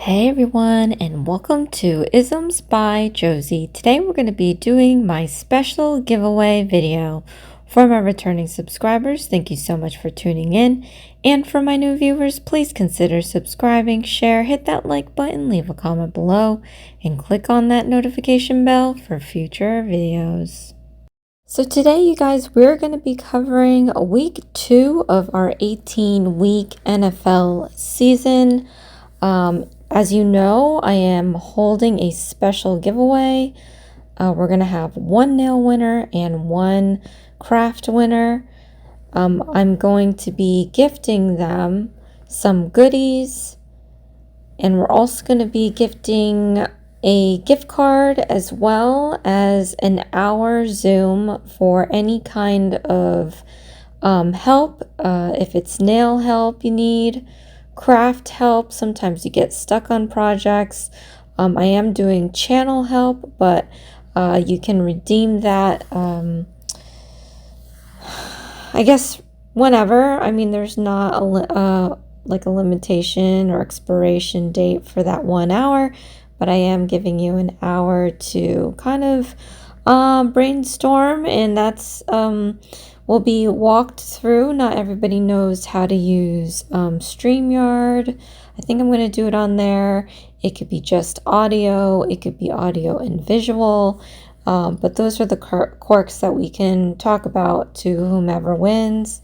Hey everyone, and welcome to Isms by Josie. Today we're going to be doing my special giveaway video. For my returning subscribers, thank you so much for tuning in. And for my new viewers, please consider subscribing, share, hit that like button, leave a comment below, and click on that notification bell for future videos. So today, you guys, we're going to be covering week 2 of our 18-week NFL season. As you know, I am holding a special giveaway. We're going to have one nail winner and one craft winner. I'm going to be gifting them some goodies, and we're also going to be gifting a gift card as well as an hour Zoom for any kind of help. If it's nail help you need, craft help, sometimes you get stuck on projects. I am doing channel help, but you can redeem that, I guess, whenever. I mean, there's not like a limitation or expiration date for that 1 hour, but I am giving you an hour to kind of brainstorm, and that's will be walked through. Not everybody knows how to use StreamYard. I think I'm going to do it on there. It could be just audio. It could be audio and visual. But those are the quirks that we can talk about to whomever wins.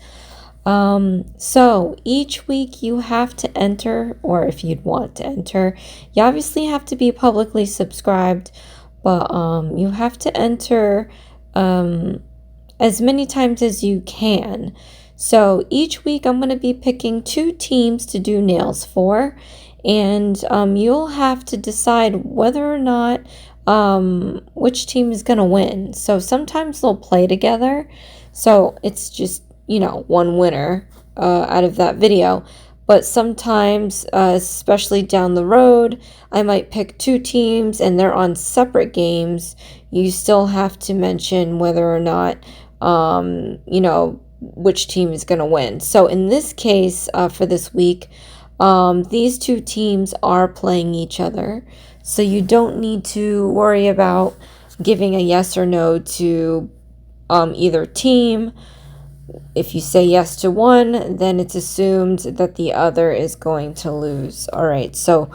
So each week you have to enter, or if you'd want to enter, you obviously have to be publicly subscribed, but you have to enter as many times as you can. So each week I'm going to be picking 2 teams to do nails for, and you'll have to decide whether or not which team is going to win. So sometimes they'll play together, so it's just, one winner out of that video. But sometimes, especially down the road, I might pick 2 teams and they're on separate games. You still have to mention whether or not which team is going to win. So in this case, for this week, these 2 teams are playing each other. So you don't need to worry about giving a yes or no to either team. If you say yes to one, then it's assumed that the other is going to lose. All right, so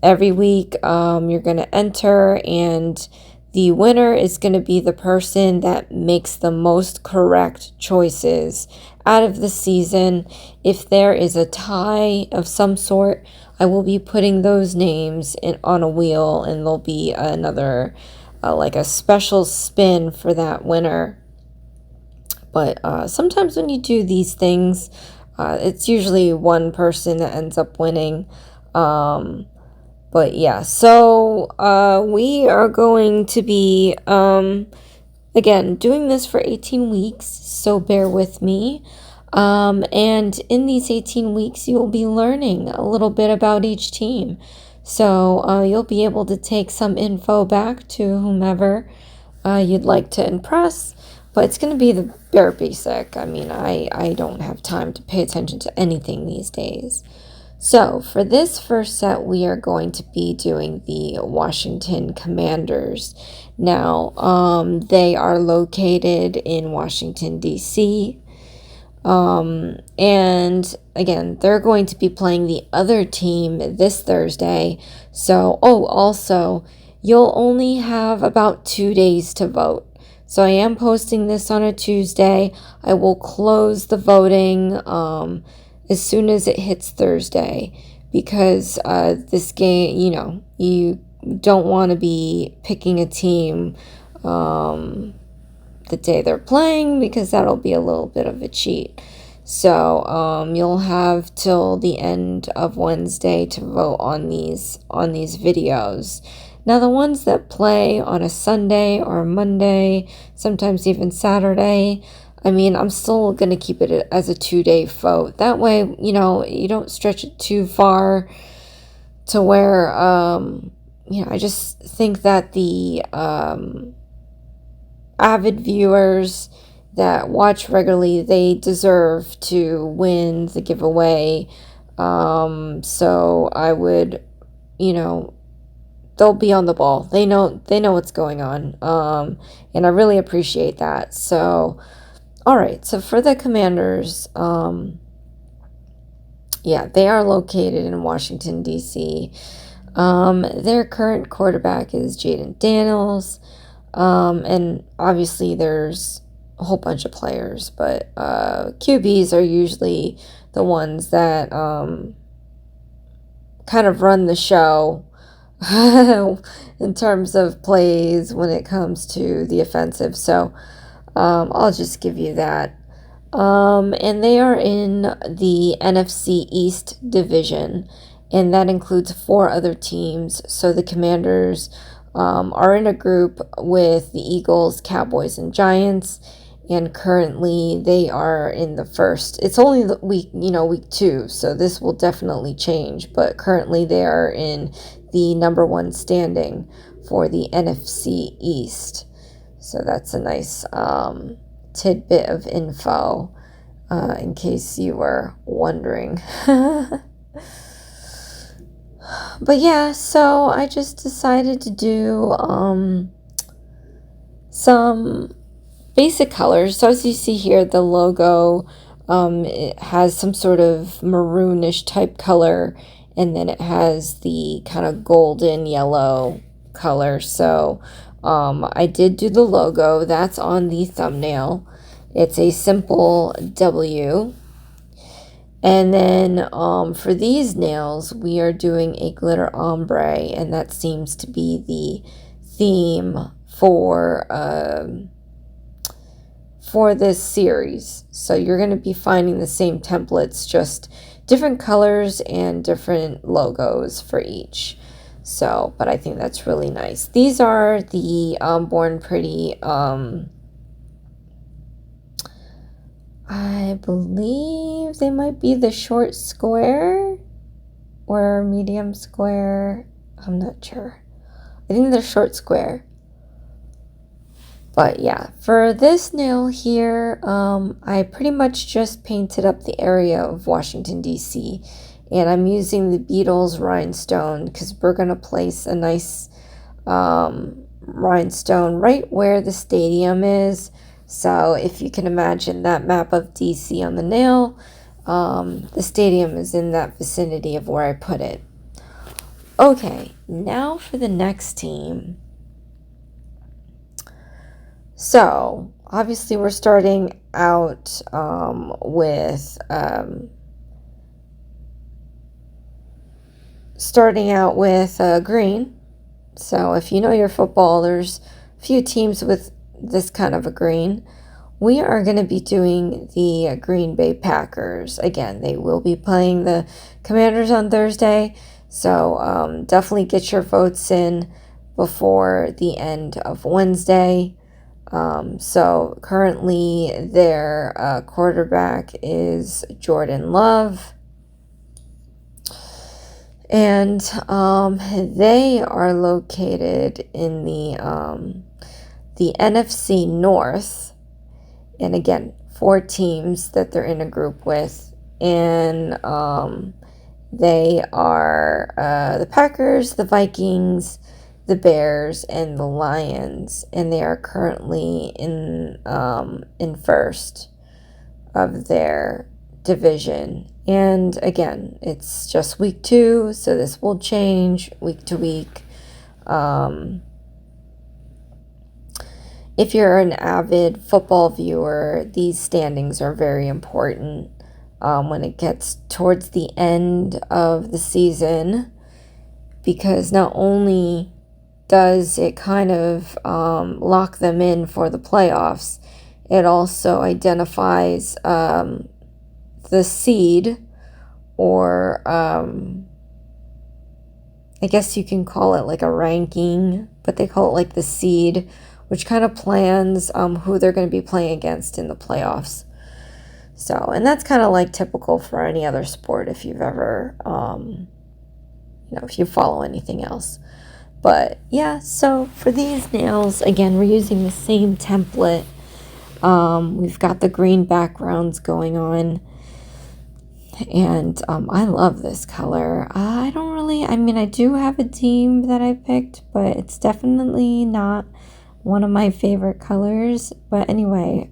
every week you're going to enter, and the winner is going to be the person that makes the most correct choices out of the season. If there is a tie of some sort, I will be putting those names on a wheel, and there'll be another, like a special spin for that winner. But sometimes when you do these things, it's usually one person that ends up winning. But yeah, so we are going to be, again, doing this for 18 weeks, so bear with me. And in these 18 weeks, you'll be learning a little bit about each team. So you'll be able to take some info back to whomever you'd like to impress. But it's going to be the bare basic. I mean, I don't have time to pay attention to anything these days. So for this first set, we are going to be doing the Washington Commanders. Now, they are located in Washington, D.C. And again, they're going to be playing the other team this Thursday. So, also, you'll only have about 2 days to vote. So I am posting this on a Tuesday. I will close the voting as soon as it hits Thursday, because this game, you don't want to be picking a team the day they're playing, because that'll be a little bit of a cheat. So you'll have till the end of Wednesday to vote on these videos. Now, the ones that play on a Sunday or a Monday, sometimes even Saturday, I mean, I'm still going to keep it as a 2-day vote. That way, you don't stretch it too far to where, I just think that the avid viewers that watch regularly, they deserve to win the giveaway. So I would you know, they'll be on the ball. They know what's going on. And I really appreciate that. So, all right. So for the Commanders, yeah, they are located in Washington, D.C. Their current quarterback is Jaden Daniels. And obviously there's a whole bunch of players, but QBs are usually the ones that kind of run the show in terms of plays when it comes to the offensive. So I'll just give you that. And they are in the NFC East division, and that includes 4 other teams. So the Commanders are in a group with the Eagles, Cowboys, and Giants, and currently they are in the first. It's only the week 2, so this will definitely change, but currently they are in the number 1 standing for the NFC East. So that's a nice tidbit of info in case you were wondering. But yeah, so I just decided to do some basic colors. So as you see here, the logo, it has some sort of maroonish type color, and then it has the kind of golden yellow color. So I did do the logo. That's on the thumbnail. It's a simple W. And then for these nails, we are doing a glitter ombre, and that seems to be the theme for this series. So you're going to be finding the same templates, just different colors and different logos for each. So, but I think that's really nice. These are the Born Pretty, I believe they might be the short square or medium square. I'm not sure. I think they're short square. But yeah, for this nail here, I pretty much just painted up the area of Washington, D.C. And I'm using the Beatles rhinestone because we're going to place a nice rhinestone right where the stadium is. So if you can imagine that map of DC on the nail, the stadium is in that vicinity of where I put it. Okay, now for the next team. So obviously we're starting out with green. So if you know your football, there's a few teams with this kind of a green. We are going to be doing the Green Bay Packers. Again, they will be playing the Commanders on Thursday, so definitely get your votes in before the end of Wednesday. So currently their quarterback is Jordan Love. And they are located in the NFC North, and again, 4 teams that they're in a group with, and they are the Packers, the Vikings, the Bears, and the Lions, and they are currently in first of their division. And again, it's just week 2, so this will change week to week. If you're an avid football viewer, these standings are very important when it gets towards the end of the season, because not only does it kind of lock them in for the playoffs, it also identifies the seed, or I guess you can call it like a ranking, but they call it like the seed, which kind of plans who they're going to be playing against in the playoffs. So, and that's kind of like typical for any other sport if you've ever, if you follow anything else. But yeah, so for these nails, again, we're using the same template. We've got the green backgrounds going on. And I love this color. I don't really, I mean, I do have a team that I picked, but it's definitely not one of my favorite colors. But anyway,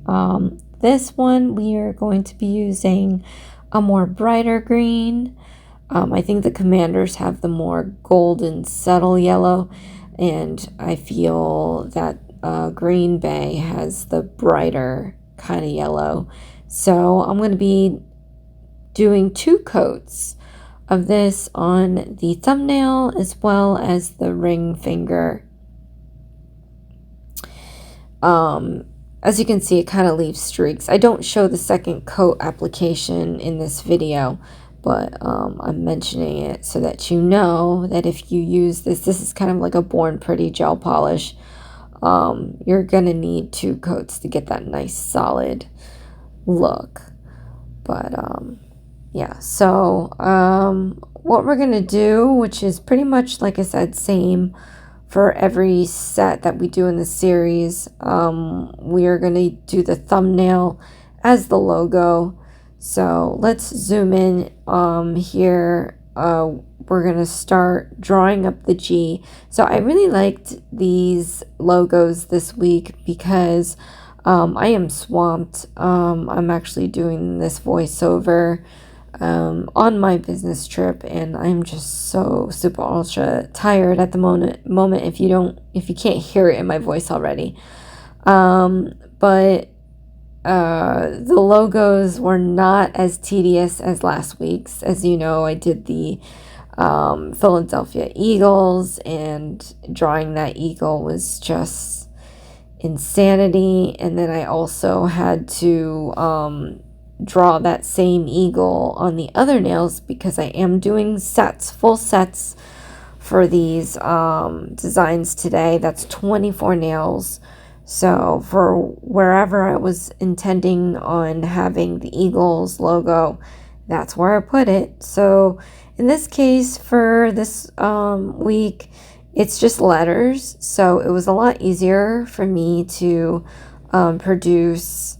this one we are going to be using a more brighter green. I think the commanders have the more golden subtle yellow, and I feel that Green Bay has the brighter kind of yellow. So I'm going to be doing 2 coats of this on the thumbnail as well as the ring finger. As you can see, it kind of leaves streaks. I don't show the second coat application in this video, but I'm mentioning it so that you know that if you use this is kind of like a Born Pretty gel polish. You're gonna need 2 coats to get that nice solid look. But yeah, so what we're gonna do, which is pretty much, like I said, same for every set that we do in the series, we are gonna do the thumbnail as the logo. So let's zoom in here. We're gonna start drawing up the G. So I really liked these logos this week because I am swamped. I'm actually doing this voiceover on my business trip, and I'm just so super ultra tired at the moment if you can't hear it in my voice already. But the logos were not as tedious as last week's. As you know, I did the Philadelphia Eagles, and drawing that eagle was just insanity. And then I also had to draw that same eagle on the other nails because I am doing full sets for these designs today. That's 24 nails. So for wherever I was intending on having the Eagles logo, that's where I put it. So in this case, for this week, it's just letters. So it was a lot easier for me to produce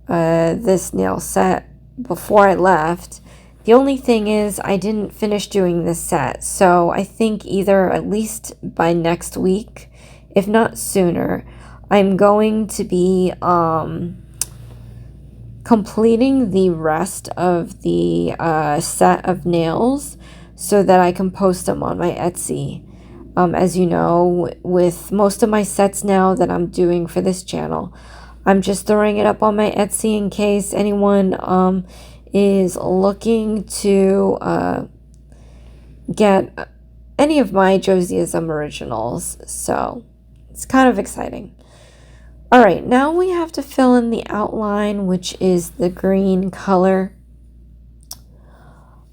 this nail set before I left. The only thing is I didn't finish doing this set. So I think either at least by next week, if not sooner, I'm going to be completing the rest of the set of nails so that I can post them on my Etsy. As you know, with most of my sets now that I'm doing for this channel, I'm just throwing it up on my Etsy in case anyone is looking to get any of my Josieism originals. So it's kind of exciting. All right, now we have to fill in the outline, which is the green color.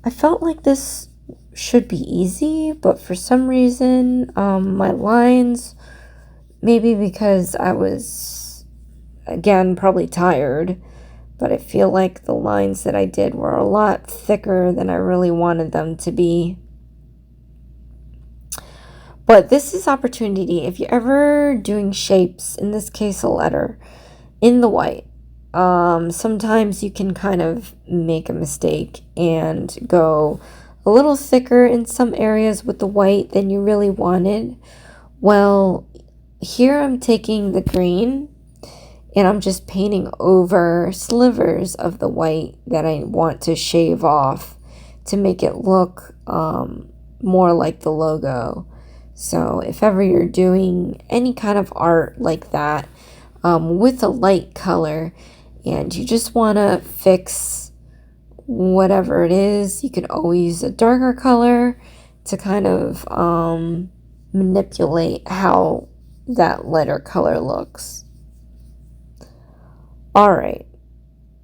I felt like this should be easy, but for some reason, my lines, maybe because I was, again, probably tired, but I feel like the lines that I did were a lot thicker than I really wanted them to be. But this is opportunity. If you're ever doing shapes, in this case a letter, in the white, sometimes you can kind of make a mistake and go a little thicker in some areas with the white than you really wanted. Well, here I'm taking the green and I'm just painting over slivers of the white that I want to shave off to make it look more like the logo. So if ever you're doing any kind of art like that with a light color and you just want to fix whatever it is, you can always use a darker color to kind of manipulate how that lighter color looks. All right,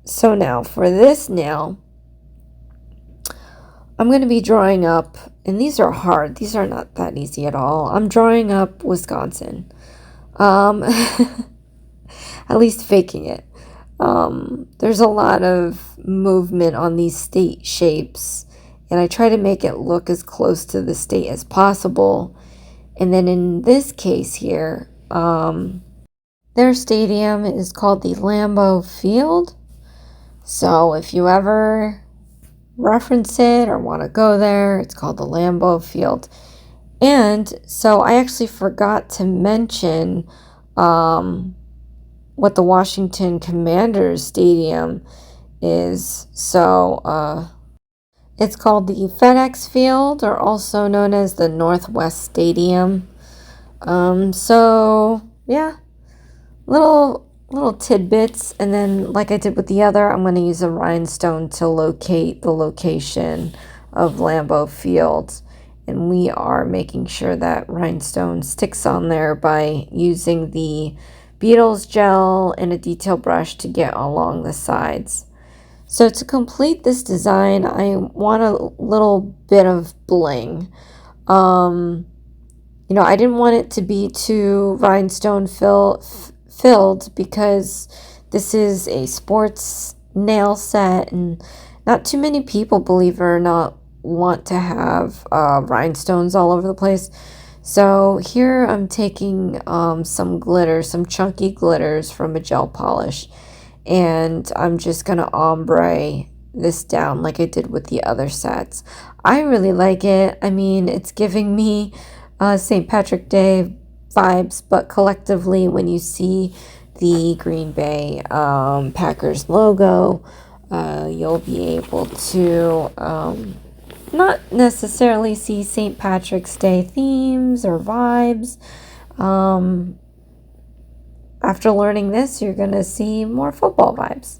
so now for this nail, I'm going to be drawing up, and these are hard. These are not that easy at all. I'm drawing up Wisconsin. At least faking it. There's a lot of movement on these state shapes, and I try to make it look as close to the state as possible. And then in this case here, their stadium is called the Lambeau Field. So if you ever reference it or want to go there. It's called the Lambeau Field. And so I actually forgot to mention what the Washington Commanders Stadium is. So it's called the FedEx Field, or also known as the Northwest Stadium. So yeah, little tidbits, and then like I did with the other, I'm going to use a rhinestone to locate the location of Lambeau Field, and we are making sure that rhinestone sticks on there by using the Beatles gel and a detail brush to get along the sides. So to complete this design, I want a little bit of bling. I didn't want it to be too rhinestone filled because this is a sports nail set, and not too many people, believe it or not, want to have rhinestones all over the place. So here I'm taking some glitter, some chunky glitters from a gel polish, and I'm just gonna ombre this down like I did with the other sets. I really like it. I mean, it's giving me St. Patrick Day vibes, but collectively, when you see the Green Bay Packers logo, you'll be able to not necessarily see St. Patrick's Day themes or vibes. After learning this, you're going to see more football vibes.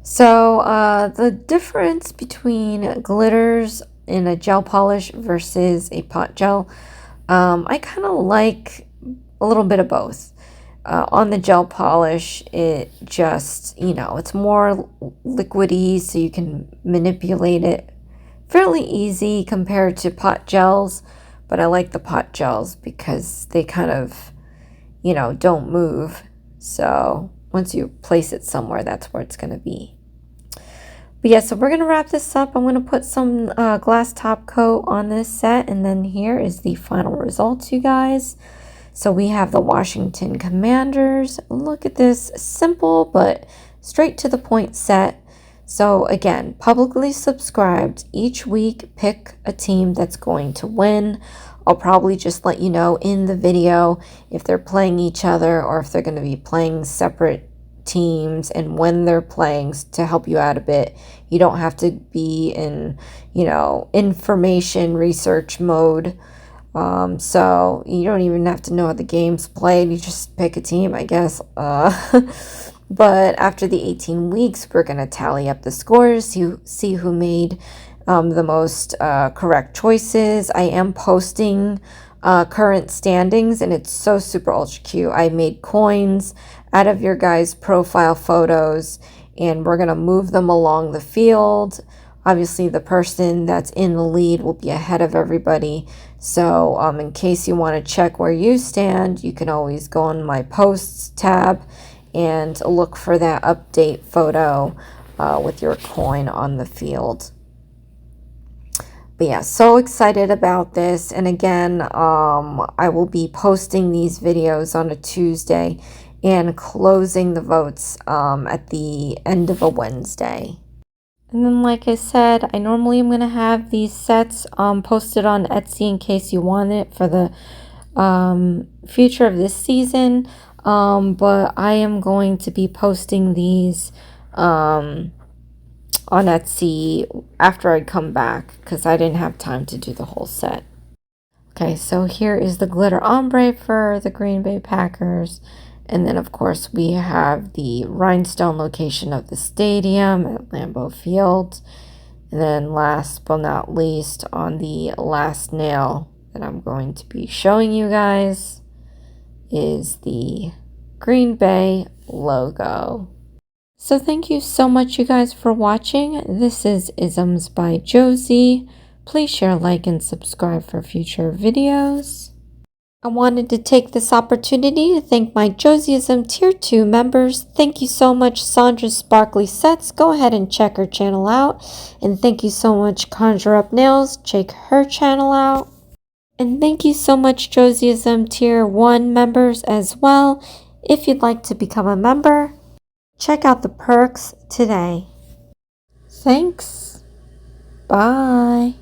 So the difference between glitters in a gel polish versus a pot gel, I kind of like a little bit of both. On the gel polish, it just, it's more liquidy, so you can manipulate it fairly easy compared to pot gels. But I like the pot gels because they kind of, don't move. So once you place it somewhere, that's where it's going to be. But yeah, so we're going to wrap this up. I'm going to put some glass top coat on this set, and then here is the final results, you guys. So we have the Washington Commanders. Look at this simple but straight to the point set. So again, publicly subscribed. Each week, pick a team that's going to win. I'll probably just let you know in the video if they're playing each other or if they're going to be playing separate teams and when they're playing to help you out a bit. You don't have to be in, information research mode. So you don't even have to know how the game's played. You just pick a team, I guess. But after the 18 weeks, we're going to tally up the scores, see who made the most correct choices. I am posting current standings, and it's so super ultra cute. I made coins out of your guys' profile photos, and we're going to move them along the field. Obviously, the person that's in the lead will be ahead of everybody. So in case you want to check where you stand, you can always go on my posts tab and look for that update photo with your coin on the field. But yeah, so excited about this. And again, I will be posting these videos on a Tuesday and closing the votes at the end of a Wednesday. And then, like I said, I normally am going to have these sets posted on Etsy in case you want it for the future of this season. But I am going to be posting these on Etsy after I come back because I didn't have time to do the whole set. Okay, so here is the glitter ombre for the Green Bay Packers. And then, of course, we have the rhinestone location of the stadium at Lambeau Field. And then last but not least, on the last nail that I'm going to be showing you guys is the Green Bay logo. So thank you so much, you guys, for watching. This is Isms by Josie. Please share, like, and subscribe for future videos. I wanted to take this opportunity to thank my Josieism Tier 2 members. Thank you so much, Sandra Sparkly Sets. Go ahead and check her channel out. And thank you so much, Conjure Up Nails. Check her channel out. And thank you so much, Josieism Tier 1 members as well. If you'd like to become a member, check out the perks today. Thanks. Bye.